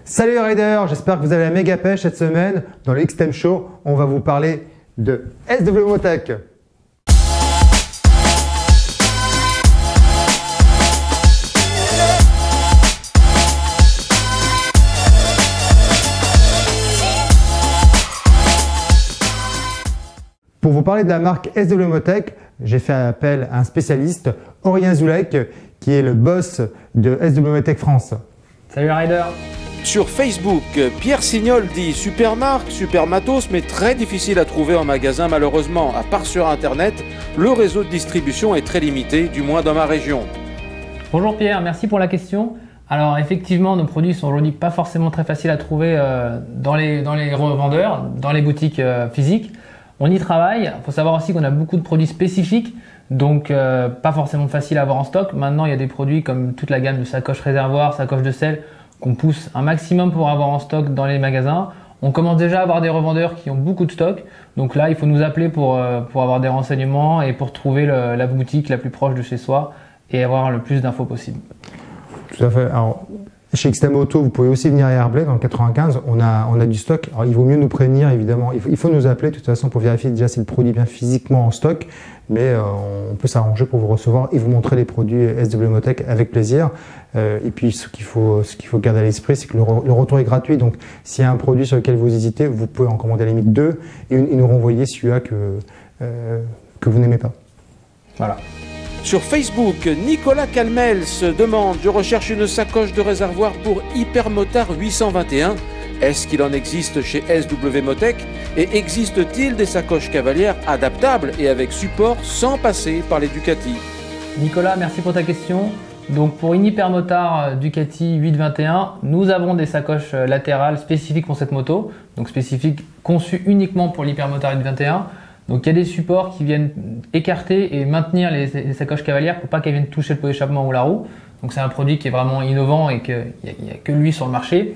Salut les riders, j'espère que vous avez la méga pêche cette semaine. Dans le X-Time Show, on va vous parler de SW Motech. Pour vous parler de la marque SW Motech, j'ai fait appel à un spécialiste, Aurélien Zoulek, qui est le boss de SW Motech France. Salut les riders. Sur Facebook, Pierre Signol dit super marque, super matos, mais très difficile à trouver en magasin malheureusement. À part sur internet, le réseau de distribution est très limité, du moins dans ma région. Bonjour Pierre, merci pour la question. Alors effectivement, nos produits sont aujourd'hui pas forcément très faciles à trouver dans les revendeurs, dans les boutiques physiques. On y travaille. Il faut savoir aussi qu'on a beaucoup de produits spécifiques, donc pas forcément facile à avoir en stock. Maintenant, il y a des produits comme toute la gamme de sacoches réservoirs, sacoches de sel, qu'on pousse un maximum pour avoir en stock dans les magasins. On commence déjà à avoir des revendeurs qui ont beaucoup de stock. Donc là, il faut nous appeler pour avoir des renseignements et pour trouver la boutique la plus proche de chez soi et avoir le plus d'infos possible. Tout à fait. Alors, chez X-Time Auto, vous pouvez aussi venir à Airblade dans le 95. On a du stock. Alors, il vaut mieux nous prévenir, évidemment. Il faut nous appeler de toute façon pour vérifier déjà si le produit est bien physiquement en stock. Mais on peut s'arranger pour vous recevoir et vous montrer les produits SW Motech avec plaisir. Et puis, ce qu'il faut garder à l'esprit, c'est que le retour est gratuit. Donc, s'il y a un produit sur lequel vous hésitez, vous pouvez en commander à la limite 2 et nous renvoyer celui-là que vous n'aimez pas. Voilà. Sur Facebook, Nicolas Calmel se demande « Je recherche une sacoche de réservoir pour Hypermotard 821. Est-ce qu'il en existe chez SW Motech et existe-t-il des sacoches cavalières adaptables et avec support sans passer par les Ducati ?» Nicolas, merci pour ta question. Donc pour une Hypermotard Ducati 821, nous avons des sacoches latérales spécifiques pour cette moto, donc spécifiques conçues uniquement pour l'Hypermotard 821. Donc il y a des supports qui viennent écarter et maintenir les sacoches cavalières pour pas qu'elles viennent toucher le pot d'échappement ou la roue. Donc c'est un produit qui est vraiment innovant et qu'il n'y a que lui sur le marché.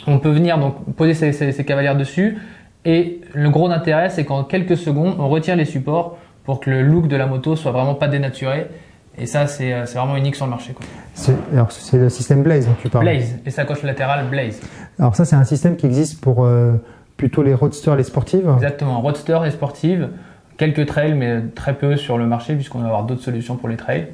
On peut venir donc poser ces cavalières dessus et le gros intérêt c'est qu'en quelques secondes on retire les supports pour que le look de la moto soit vraiment pas dénaturé. Et ça c'est vraiment unique sur le marché, quoi. Alors c'est le système Blaze dont tu parles. Blaze, les sacoches latérales Blaze. Alors ça c'est un système qui existe pour plutôt les roadsters, les sportives. Exactement, roadster et sportives, quelques trails mais très peu sur le marché puisqu'on va avoir d'autres solutions pour les trails.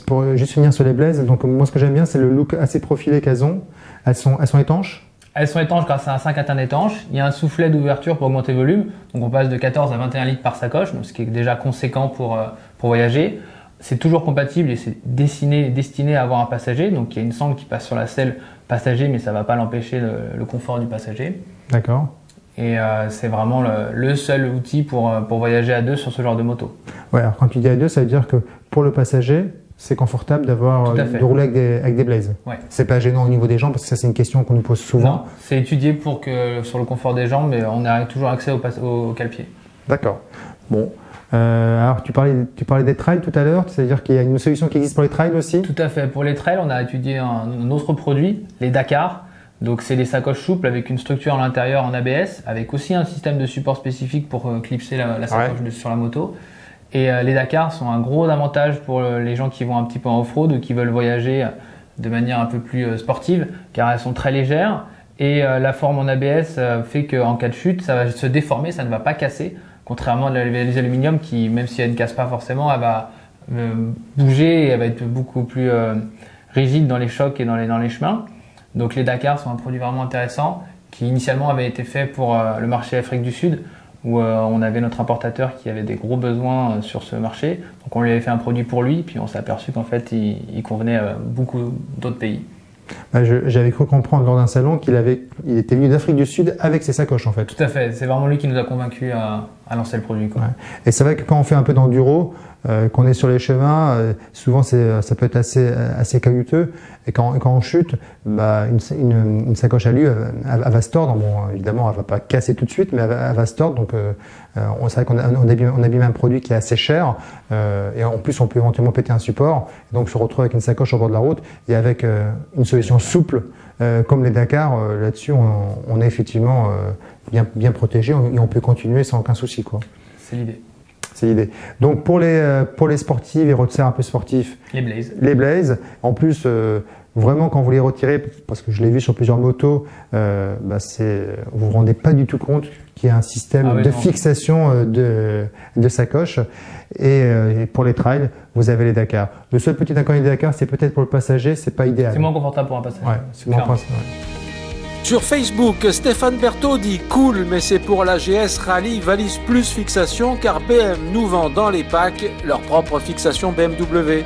Pour juste finir sur les Blaze, donc moi ce que j'aime bien c'est le look assez profilé qu'elles ont. Elles sont étanches. Elles sont étanches grâce à un sac interne étanche. Il y a un soufflet d'ouverture pour augmenter le volume. Donc on passe de 14 à 21 litres par sacoche, donc ce qui est déjà conséquent pour voyager. C'est toujours compatible et c'est destiné à avoir un passager. Donc il y a une sangle qui passe sur la selle passager, mais ça ne va pas l'empêcher le confort du passager. D'accord. Et c'est vraiment le seul outil pour voyager à deux sur ce genre de moto. Ouais, alors quand tu dis à deux, ça veut dire que pour le passager, c'est confortable de rouler avec des Blaze. Ouais. C'est pas gênant au niveau des jambes parce que ça c'est une question qu'on nous pose souvent. Non, c'est étudié pour que sur le confort des jambes, mais on a toujours accès au cale-pied. D'accord. Bon. Alors tu parlais des trails tout à l'heure, c'est-à-dire qu'il y a une solution qui existe pour les trails aussi? Tout à fait. Pour les trails, on a étudié un autre produit, les Dakar. Donc c'est des sacoches souples avec une structure à l'intérieur en ABS, avec aussi un système de support spécifique pour clipser la sacoche sur la moto. Et les Dakar sont un gros avantage pour les gens qui vont un petit peu en off-road ou qui veulent voyager de manière un peu plus sportive, car elles sont très légères et la forme en ABS fait qu'en cas de chute, ça va se déformer, ça ne va pas casser, contrairement à les aluminium qui, même si elle ne casse pas forcément, elle va bouger et elle va être beaucoup plus rigide dans les chocs et dans les chemins. Donc les Dakar sont un produit vraiment intéressant qui initialement avait été fait pour le marché Afrique du Sud, où on avait notre importateur qui avait des gros besoins sur ce marché. Donc on lui avait fait un produit pour lui, puis on s'est aperçu qu'en fait il convenait à beaucoup d'autres pays. J'avais cru comprendre lors d'un salon qu'il était venu d'Afrique du Sud avec ses sacoches en fait. Tout à fait, c'est vraiment lui qui nous a convaincus à lancer le produit, quoi. Ouais. Et c'est vrai que quand on fait un peu d'enduro, qu'on est sur les chemins, souvent ça peut être assez caillouteux. Et quand on chute, une sacoche à lui, elle va se tordre. Bon, évidemment, elle va pas casser tout de suite, mais elle va se tordre. Donc, c'est vrai qu'on abîme un produit qui est assez cher. Et en plus, on peut éventuellement péter un support. Et donc, se retrouve avec une sacoche au bord de la route et avec une solution souple comme les Dakar. Là-dessus, on est effectivement bien protégé et on peut continuer sans aucun souci, quoi. C'est l'idée. C'est l'idée. Donc pour les sportifs et roadsters un peu sportifs, les Blaze. Les Blaze. En plus, vraiment quand vous les retirez, parce que je l'ai vu sur plusieurs motos, vous vous rendez pas du tout compte qu'il y a un système de fixation de sacoche. Et pour les trails, vous avez les Dakar. Le seul petit inconvénient des Dakar, c'est peut-être pour le passager, c'est pas idéal. C'est moins confortable pour un passager. Ouais, c'est moins confortable. Sur Facebook, Stéphane Berthaud dit « Cool, mais c'est pour la GS Rally Valise Plus fixation car BM nous vend dans les packs leur propre fixation BMW. »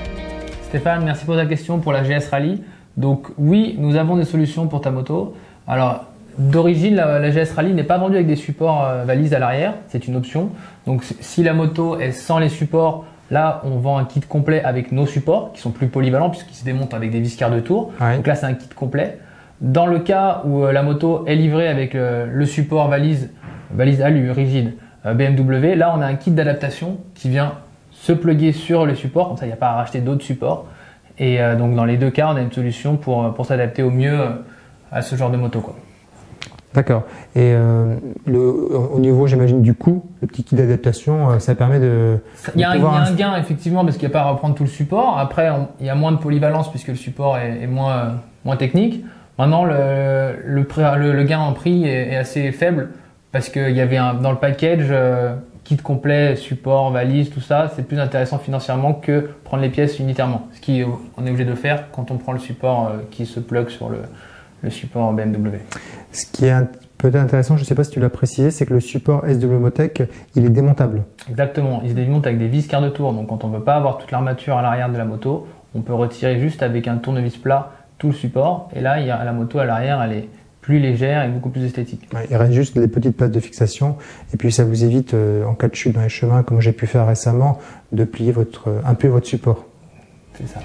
Stéphane, merci pour ta question pour la GS Rally. Donc oui, nous avons des solutions pour ta moto. Alors d'origine, la GS Rally n'est pas vendue avec des supports valises à l'arrière, c'est une option. Donc si la moto est sans les supports, là on vend un kit complet avec nos supports qui sont plus polyvalents puisqu'ils se démontent avec des vis quarts de tour. Ouais. Donc là c'est un kit complet. Dans le cas où la moto est livrée avec le support valise alu rigide BMW, là on a un kit d'adaptation qui vient se plugger sur le support, comme ça il n'y a pas à racheter d'autres supports. Et donc dans les deux cas, on a une solution pour s'adapter au mieux à ce genre de moto, quoi. D'accord. Et au niveau, j'imagine, du coût, le petit kit d'adaptation, ça permet de... Il y a un gain, effectivement, parce qu'il n'y a pas à reprendre tout le support. Après, il y a moins de polyvalence puisque le support est moins technique. Maintenant, le gain en prix est assez faible parce qu'il y avait dans le package kit complet, support, valise, tout ça. C'est plus intéressant financièrement que prendre les pièces unitairement. Ce qu'on est obligé de faire quand on prend le support qui se plug sur le support BMW. Ce qui est peut-être intéressant, je ne sais pas si tu l'as précisé, c'est que le support SW Motec, il est démontable. Exactement, il se démonte avec des vis quart de tour. Donc quand on ne veut pas avoir toute l'armature à l'arrière de la moto, on peut retirer juste avec un tournevis plat tout le support. Et là, la moto à l'arrière, elle est plus légère et beaucoup plus esthétique. Ouais, il reste juste des petites places de fixation. Et puis ça vous évite, en cas de chute dans les chemins, comme j'ai pu faire récemment, de plier un peu votre support. C'est ça.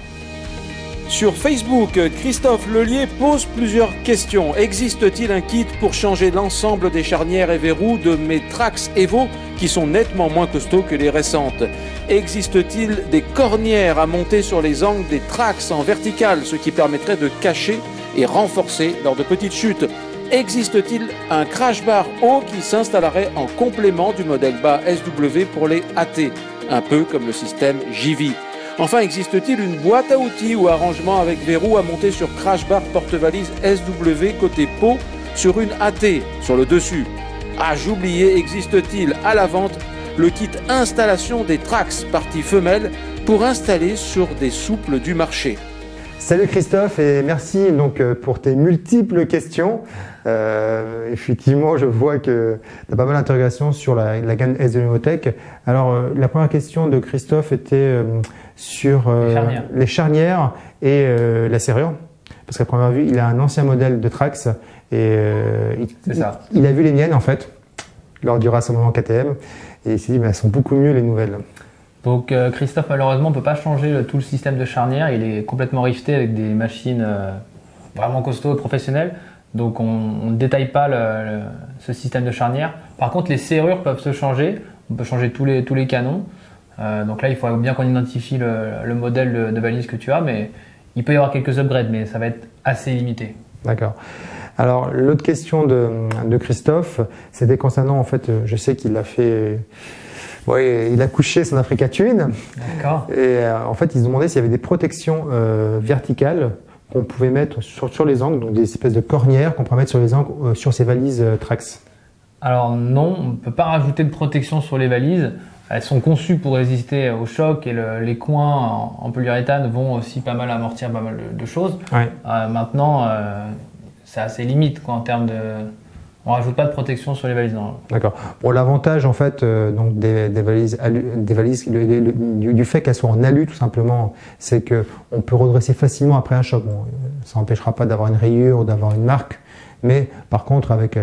Sur Facebook, Christophe Lelier pose plusieurs questions. Existe-t-il un kit pour changer l'ensemble des charnières et verrous de mes Trax Evo qui sont nettement moins costauds que les récentes? Existe-t-il des cornières à monter sur les angles des Trax en verticale, ce qui permettrait de cacher et renforcer lors de petites chutes? Existe-t-il un crash bar haut qui s'installerait en complément du modèle bas SW pour les AT, un peu comme le système JV? Enfin, existe-t-il une boîte à outils ou arrangement avec verrou à monter sur crash bar porte-valise SW côté pot sur une AT sur le dessus? Ah, j'oubliais, existe-t-il à la vente le kit installation des Trax partie femelle pour installer sur des souples du marché? Salut Christophe et merci donc pour tes multiples questions. Effectivement, je vois que tu as pas mal d'interrogations sur la gamme SW Motec. Alors, la première question de Christophe était sur les charnières et la serrure. Parce qu'à première vue, il a un ancien modèle de Trax et il a vu les miennes en fait lors du rassemblement KTM et il s'est dit mais elles sont beaucoup mieux les nouvelles. Donc Christophe, malheureusement, on ne peut pas changer tout le système de charnière. Il est complètement rifté avec des machines vraiment costauds et professionnelles. Donc on ne détaille pas ce système de charnière. Par contre, les serrures peuvent se changer. On peut changer tous les canons. Donc là, il faut bien qu'on identifie le modèle de valise que tu as. Mais il peut y avoir quelques upgrades, mais ça va être assez limité. D'accord. Alors l'autre question de Christophe, c'était concernant, en fait, je sais qu'il a fait... Oui, il a couché son Africa Twin. D'accord. Et en fait, ils se demandaient s'il y avait des protections verticales qu'on pouvait mettre sur les angles, donc des espèces de cornières qu'on pourrait mettre sur les angles sur ces valises Trax. Alors non, on ne peut pas rajouter de protection sur les valises. Elles sont conçues pour résister au choc et les coins en polyuréthane vont aussi pas mal amortir pas mal de choses. Ouais. Maintenant, c'est assez limite quoi, en termes de... On rajoute pas de protection sur les valises. D'accord. Bon, l'avantage en fait donc des valises du fait qu'elles soient en alu tout simplement, c'est que on peut redresser facilement après un choc. Bon, ça n'empêchera pas d'avoir une rayure ou d'avoir une marque, mais par contre avec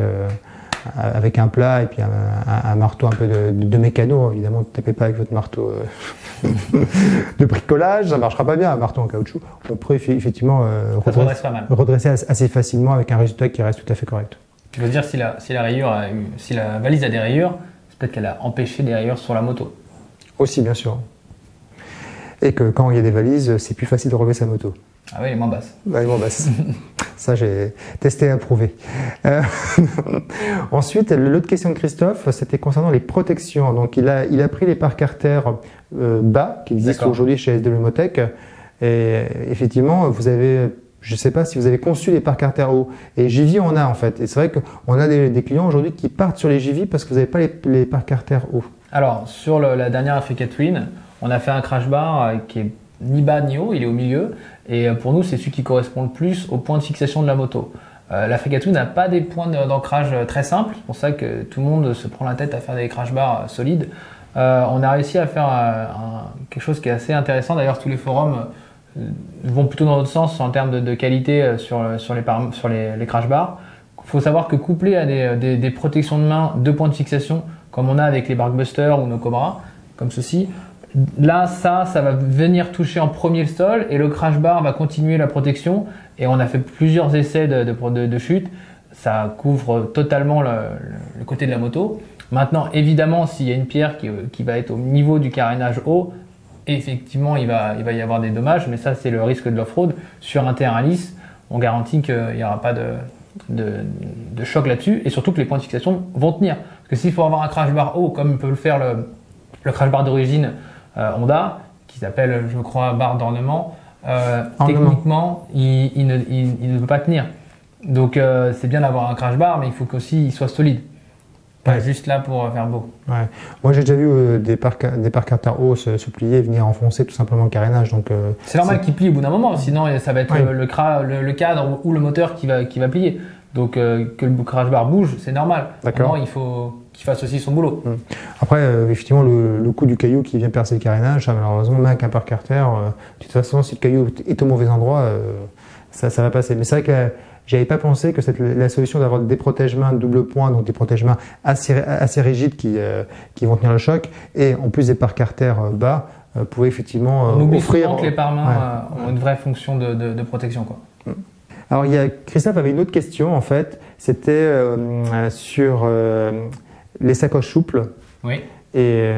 un plat et puis un marteau un peu de mécano, évidemment, ne tapez pas avec votre marteau de bricolage, ça ne marchera pas bien. Un marteau en caoutchouc, on peut effectivement redresser assez facilement avec un résultat qui reste tout à fait correct. Tu veux dire si la valise a des rayures, c'est peut-être qu'elle a empêché des rayures sur la moto. Aussi, bien sûr. Et que quand il y a des valises, c'est plus facile de relever sa moto. Ah oui, elle est moins basse. Elle est moins basse. Ça, j'ai testé et approuvé. Ensuite, l'autre question de Christophe, c'était concernant les protections. Donc, il a pris les pare carters bas qui existent aujourd'hui chez SW Motec. Et effectivement, vous avez... je ne sais pas si vous avez conçu les parcs artères hauts. Et JV en a en fait. Et c'est vrai qu'on a des clients aujourd'hui qui partent sur les JV parce que vous n'avez pas les parcs artères hauts. Alors, sur la dernière Africa Twin, on a fait un crash bar qui est ni bas ni haut, il est au milieu. Et pour nous, c'est celui qui correspond le plus au point de fixation de la moto. L'Africa Twin n'a pas des points d'ancrage très simples. C'est pour ça que tout le monde se prend la tête à faire des crash bars solides. On a réussi à faire quelque chose qui est assez intéressant. D'ailleurs, tous les forums vont plutôt dans l'autre sens en termes de qualité sur les crash bars. Il faut savoir que couplé à des protections de main, 2 points de fixation, comme on a avec les Barkbuster ou nos Cobra, comme ceci, là, ça va venir toucher en premier le sol et le crash bar va continuer la protection. Et on a fait plusieurs essais de chute. Ça couvre totalement le côté de la moto. Maintenant, évidemment, s'il y a une pierre qui va être au niveau du carénage haut, effectivement, il va y avoir des dommages, mais ça, c'est le risque de l'off-road. Sur un terrain lisse, on garantit qu'il n'y aura pas de choc là-dessus et surtout que les points de fixation vont tenir. Parce que s'il faut avoir un crash bar haut, comme peut le faire le crash bar d'origine Honda, qui s'appelle, je crois, barre d'ornement, techniquement, il ne peut pas tenir. Donc, c'est bien d'avoir un crash bar, mais il faut qu'aussi il soit solide. Pas juste là pour faire beau. Ouais. Moi, j'ai déjà vu des parcs artères hauts se plier et venir enfoncer tout simplement le carénage. C'est normal qu'il plie au bout d'un moment, sinon ça va être le cadre ou le moteur qui va plier. Donc que le crash bar bouge, c'est normal. Maintenant, il faut qu'il fasse aussi son boulot. Après, effectivement, le coup du caillou qui vient percer le carénage, malheureusement, même avec un parc artère, de toute façon, si le caillou est au mauvais endroit, ça va passer. Mais c'est vrai que j'avais pas pensé que la solution d'avoir des protège-mains de double point, donc des protège-mains assez rigides qui vont tenir le choc, et en plus des parcs artères bas, pouvait effectivement on oublie offrir. souvent que les pare-mains ont une vraie fonction de protection, quoi. Alors, Christophe avait une autre question en fait, c'était sur les sacoches souples. Oui. Et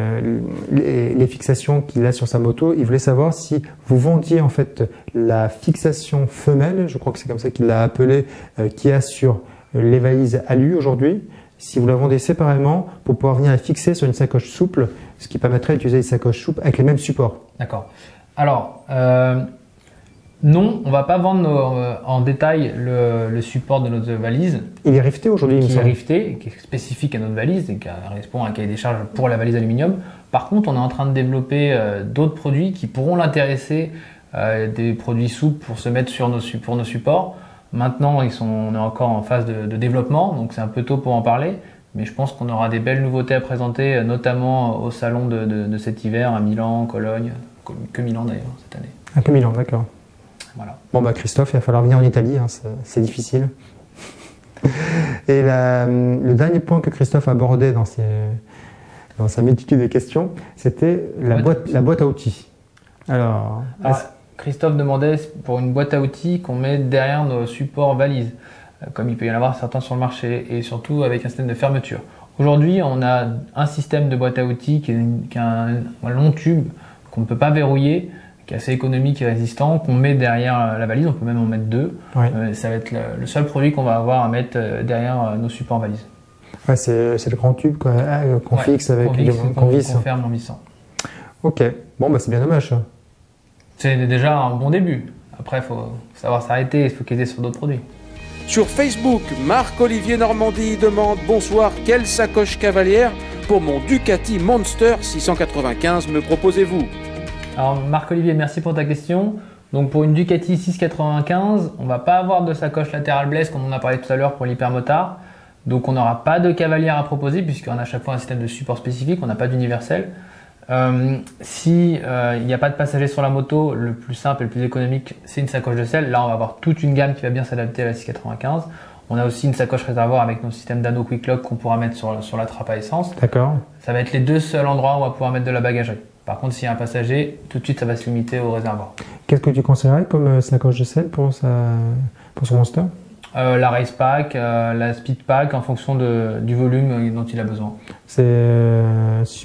les fixations qu'il a sur sa moto. Il voulait savoir si vous vendiez en fait la fixation femelle, je crois que c'est comme ça qu'il l'a appelé, qu'il y a sur les valises alu aujourd'hui, si vous la vendez séparément pour pouvoir venir la fixer sur une sacoche souple, ce qui permettrait d'utiliser des sacoches souples avec les mêmes supports. D'accord. Alors, non, on ne va pas vendre en détail le support de notre valise. Il est rifté aujourd'hui, il est rifté, qui est spécifique à notre valise et qui répond à un cahier des charges pour la valise aluminium. Par contre, on est en train de développer d'autres produits qui pourront l'intéresser, des produits souples pour se mettre pour nos supports. Maintenant, on est encore en phase de développement, donc c'est un peu tôt pour en parler. Mais je pense qu'on aura des belles nouveautés à présenter, notamment au salon de cet hiver à Milan, Cologne, que Milan d'ailleurs cette année. Ah, que Milan, d'accord. Voilà. Bon, Christophe, il va falloir venir en Italie, hein, c'est difficile. Et le dernier point que Christophe abordait dans sa multitude de questions, c'était la boîte à outils. Alors, Christophe demandait pour une boîte à outils qu'on met derrière nos supports valises, comme il peut y en avoir certains sur le marché, et surtout avec un système de fermeture. Aujourd'hui, on a un système de boîte à outils qui a un long tube qu'on ne peut pas verrouiller, qui est assez économique et résistant, qu'on met derrière la valise. On peut même en mettre 2. Ouais. Ça va être le seul produit qu'on va avoir à mettre derrière nos supports valises. Ouais, c'est le grand tube qu'on fixe avec qu'on visse. Qu'on ferme en vissant. Ok, bon, c'est bien dommage ça. C'est déjà un bon début. Après, il faut savoir s'arrêter et se focaliser sur d'autres produits. Sur Facebook, Marc-Olivier Normandie demande « Bonsoir, quelle sacoche cavalière pour mon Ducati Monster 695 me proposez-vous » Alors Marc-Olivier, merci pour ta question. Donc pour une Ducati 695, on ne va pas avoir de sacoche latérale Blaise comme on a parlé tout à l'heure pour l'hypermotard. Donc on n'aura pas de cavalière à proposer puisqu'on a à chaque fois un système de support spécifique, on n'a pas d'universel. Si il n'y a pas de passager sur la moto, le plus simple et le plus économique, c'est une sacoche de selle. Là, on va avoir toute une gamme qui va bien s'adapter à la 695. On a aussi une sacoche réservoir avec nos systèmes d'anneau Quick Lock qu'on pourra mettre sur la trappe à essence. D'accord. Ça va être les deux seuls endroits où on va pouvoir mettre de la bagagerie. Par contre, s'il y a un passager, tout de suite, ça va se limiter au réservoir. Qu'est-ce que tu conseillerais comme sacoche de selle pour son Monster? La Race Pack, la Speed Pack en fonction du volume dont il a besoin. C'est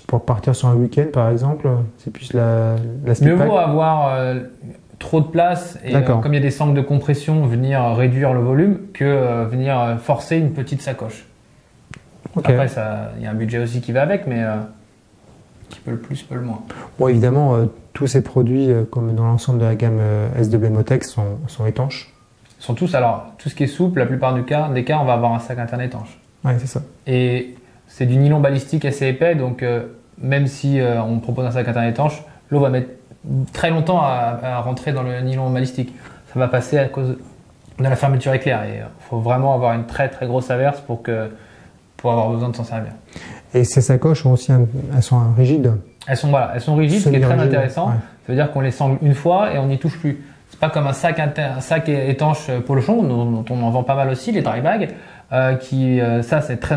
pour partir sur un week-end par exemple, c'est plus la Speed Pack. Mieux vaut avoir trop de place et comme il y a des sangles de compression, venir réduire le volume que venir forcer une petite sacoche. Okay. Après, il y a un budget aussi qui va avec, mais qui peut le plus, peut le moins. Bon, évidemment, tous ces produits, comme dans l'ensemble de la gamme SW Motec, sont étanches. sont tous, alors tout ce qui est souple, la plupart des cas, on va avoir un sac interne étanche. Ouais, c'est ça. Et c'est du nylon balistique assez épais, donc même si on propose un sac interne étanche, l'eau va mettre très longtemps à rentrer dans le nylon balistique. Ça va passer à cause de la fermeture éclair. Et il faut vraiment avoir une très très grosse averse pour avoir besoin de s'en servir. Et ces sacoches elles sont rigides. Elles sont rigides, ce qui est très intéressant. Ouais. Ça veut dire qu'on les sangle une fois et on n'y touche plus. C'est pas comme un sac étanche polochon dont on en vend pas mal aussi, les dry bags. Ça c'est très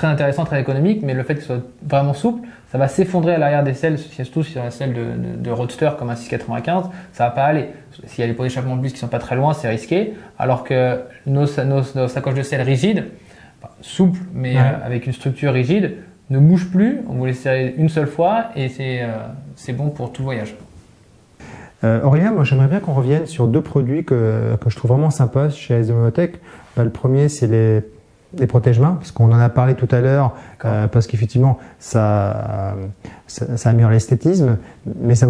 intéressant, très économique, mais le fait qu'il soit vraiment souple, ça va s'effondrer à l'arrière des selles, surtout sur la selle de roadster comme un 695, ça va pas aller. S'il y a les pots d'échappement de bus qui sont pas très loin, c'est risqué, alors que nos sacoches de selle rigides, souples mais avec une structure rigide, ne bougent plus, on vous les serre une seule fois et c'est bon pour tout le voyage. Aurélien, moi j'aimerais bien qu'on revienne sur deux produits que je trouve vraiment sympas chez S2W Motech. Le premier, c'est les protège-mains, parce qu'on en a parlé tout à l'heure, parce qu'effectivement ça améliore l'esthétisme, mais ça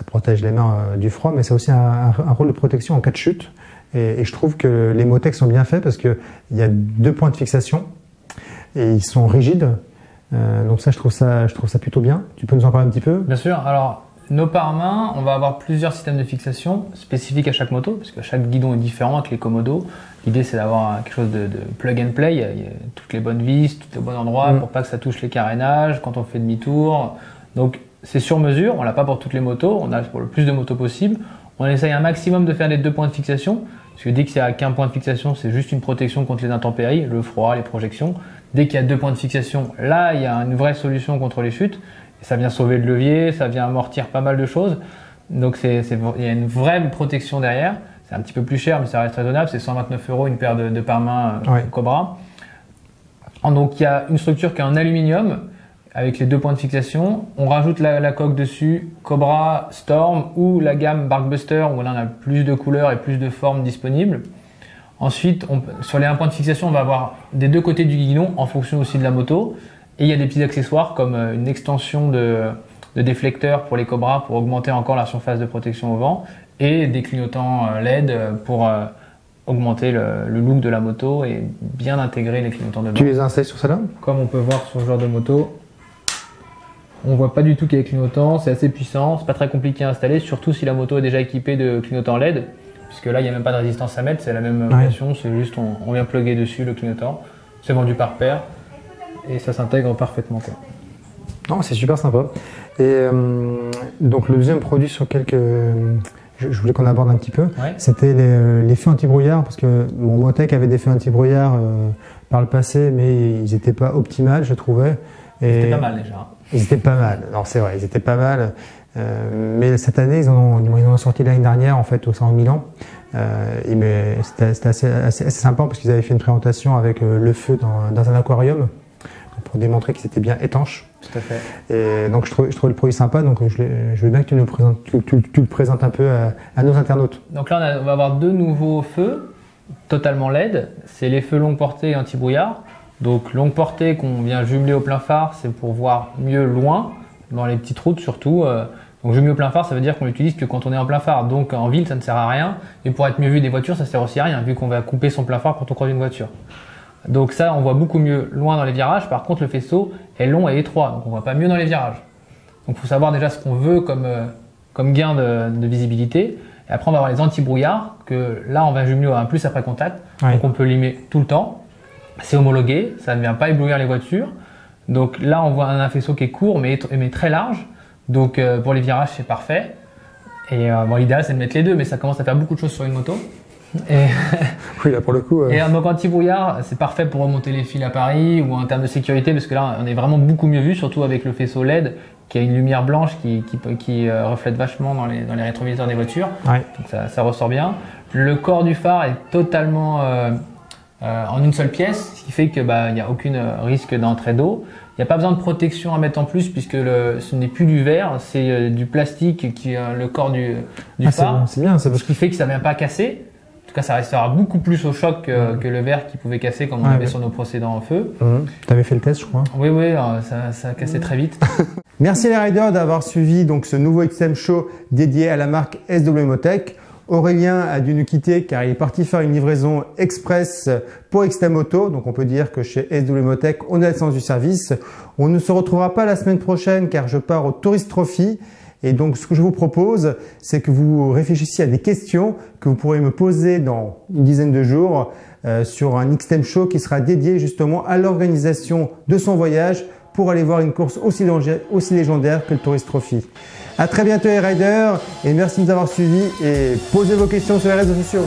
protège les mains du froid, mais ça a aussi un rôle de protection en cas de chute. Et je trouve que les Motech sont bien faits parce qu'il y a 2 points de fixation et ils sont rigides. Donc ça, je trouve ça plutôt bien. Tu peux nous en parler un petit peu? Bien sûr. Alors, nos pare-mains, on va avoir plusieurs systèmes de fixation spécifiques à chaque moto, parce que chaque guidon est différent avec les Komodo. L'idée, c'est d'avoir quelque chose de plug and play. Il y a toutes les bonnes vis, tous les bons endroits pour pas que ça touche les carénages quand on fait demi-tour. Donc, c'est sur mesure. On l'a pas pour toutes les motos. On a pour le plus de motos possible. On essaye un maximum de faire les 2 points de fixation. Parce que dès qu'il n'y a qu'un point de fixation, c'est juste une protection contre les intempéries, le froid, les projections. Dès qu'il y a 2 points de fixation, là, il y a une vraie solution contre les chutes. Et ça vient sauver le levier, ça vient amortir pas mal de choses. Donc, il y a une vraie protection derrière. C'est un petit peu plus cher, mais ça reste raisonnable. C'est 129 € une paire de pare-mains Cobra. Donc, il y a une structure qui est en aluminium avec les 2 points de fixation. On rajoute la coque dessus, Cobra, Storm ou la gamme Barkbuster où là, on a plus de couleurs et plus de formes disponibles. Ensuite, sur les 1 point de fixation, on va avoir des 2 côtés du guidon en fonction aussi de la moto. Et il y a des petits accessoires comme une extension de déflecteur pour les Cobra pour augmenter encore la surface de protection au vent et des clignotants LED pour augmenter le look de la moto et bien intégrer les clignotants de vent. Tu les installes sur celle-là? Comme on peut voir sur ce genre de moto, on voit pas du tout qu'il y a des clignotants, c'est assez puissant, c'est pas très compliqué à installer, surtout si la moto est déjà équipée de clignotants LED, puisque là il n'y a même pas de résistance à mettre, c'est la même opération, c'est juste on vient plugger dessus le clignotant, c'est vendu par paire et ça s'intègre parfaitement, quoi. Non, c'est super sympa. Et donc le deuxième produit sur lequel je voulais qu'on aborde un petit peu, c'était les feux anti-brouillard, parce que mon Motech avait des feux anti-brouillard par le passé, mais ils n'étaient pas optimales, je trouvais. C'était pas mal déjà. Ils étaient pas mal, non c'est vrai, ils étaient pas mal. Mais cette année, ils en ont sorti l'année dernière en fait au Salon de Milan. C'était assez sympa parce qu'ils avaient fait une présentation avec le feu dans un aquarium pour démontrer qu'ils étaient bien étanches. Tout à fait. Et donc je trouve le produit sympa, donc je veux bien que tu le présentes un peu à nos internautes. Donc là on va avoir 2 nouveaux feux totalement LED, c'est les feux longue portée et anti-brouillard. Donc longue portée qu'on vient jumeler au plein phare, c'est pour voir mieux loin, dans les petites routes surtout. Donc jumeler au plein phare, ça veut dire qu'on l'utilise que quand on est en plein phare. Donc en ville, ça ne sert à rien. Et pour être mieux vu des voitures, ça sert aussi à rien, vu qu'on va couper son plein phare quand on croise une voiture. Donc ça, on voit beaucoup mieux loin dans les virages. Par contre, le faisceau est long et étroit, donc on voit pas mieux dans les virages. Donc il faut savoir déjà ce qu'on veut comme gain de visibilité. Et après, on va avoir les anti-brouillards, que là, on va jumeler à un plus après contact. Donc on peut limer tout le temps. C'est homologué, ça ne vient pas éblouir les voitures. Donc là, on voit un faisceau qui est court mais très large. Donc pour les virages, c'est parfait. Et l'idéal, c'est de mettre les 2, mais ça commence à faire beaucoup de choses sur une moto. Et oui, là pour le coup. Et donc anti-brouillard, c'est parfait pour remonter les fils à Paris ou en termes de sécurité, parce que là, on est vraiment beaucoup mieux vu, surtout avec le faisceau LED qui a une lumière blanche qui reflète vachement dans les rétroviseurs des voitures. Donc ça ressort bien. Le corps du phare est totalement en une seule pièce, ce qui fait que il n'y a aucun risque d'entrée d'eau. Il n'y a pas besoin de protection à mettre en plus puisque ce n'est plus du verre, c'est du plastique qui est le corps du phare. C'est bien, ça. Ce qui fait que ça ne vient pas casser. En tout cas, ça restera beaucoup plus au choc que le verre qui pouvait casser comme on avait sur nos précédents feux. Tu avais fait le test, je crois. Oui, ça a cassé très vite. Merci les riders d'avoir suivi donc ce nouveau XM Show dédié à la marque S2W Motech. Aurélien a dû nous quitter car il est parti faire une livraison express pour Extamoto. Donc on peut dire que chez SW Motech, on a le sens du service. On ne se retrouvera pas la semaine prochaine car je pars au Tourist Trophy. Et donc ce que je vous propose, c'est que vous réfléchissiez à des questions que vous pourrez me poser dans une dizaine de jours sur un Xtreme Show qui sera dédié justement à l'organisation de son voyage pour aller voir une course aussi légendaire que le Tourist Trophy. À très bientôt les riders et merci de nous avoir suivis et posez vos questions sur les réseaux sociaux.